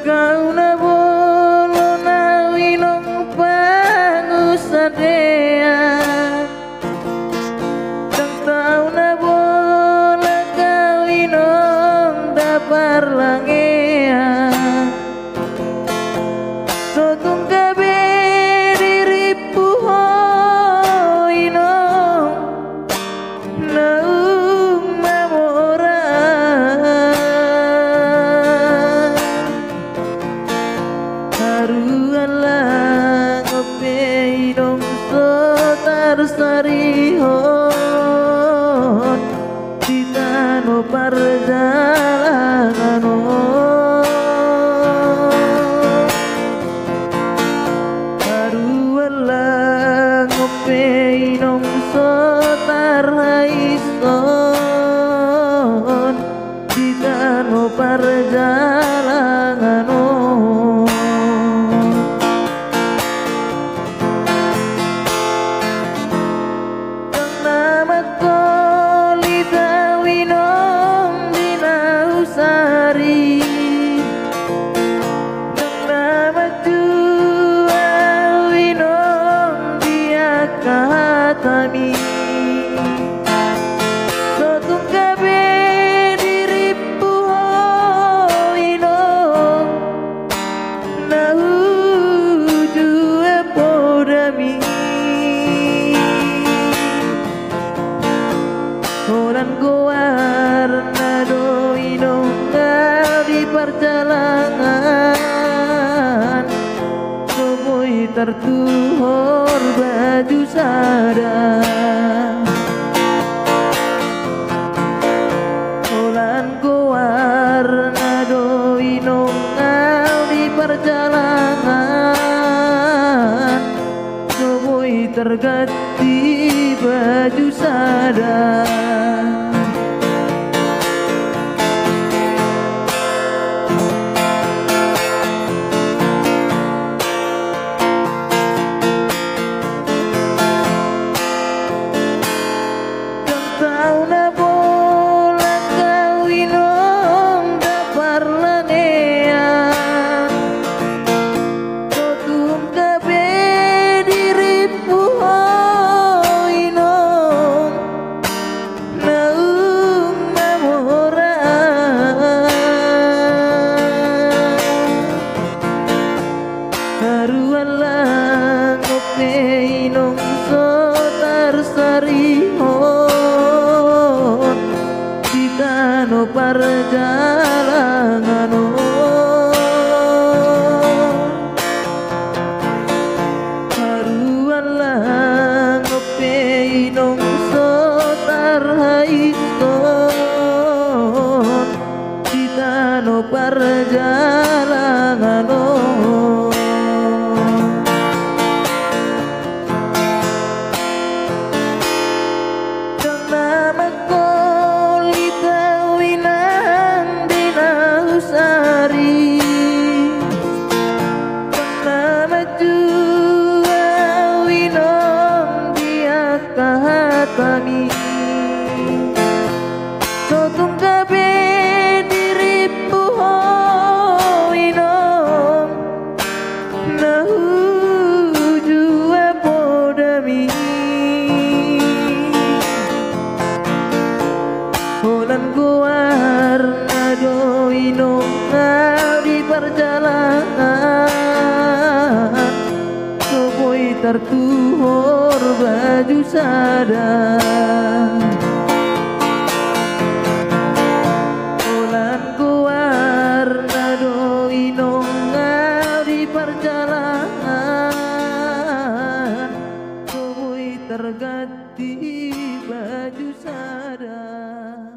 kau na bolo na winong pangusadea sang tau na bola kau winong dapar langea sotung kabe diripu inong naung mamora haruan lang ope inong sotar sarihon ditano parjalanan haruan lang ope inong sotar haison ditano parjalanan kami sotung kabe diripu inong nahuju podami orang goar nado inong di perjalanan semui tertuhur baju sadar Olan goar nado inong di perjalanan semui terganti baju sadar haruan lang ope inong sotar sarihon ditano parjalanan haruan lang ope inong sotar haison ditano parjalanan kami sotung kabe diripu inong nahuju podami Olan goar nado inong di perjalanan semui tertuhur baju sadar Olan goar nado inong di perjalanan semui terganti baju sadar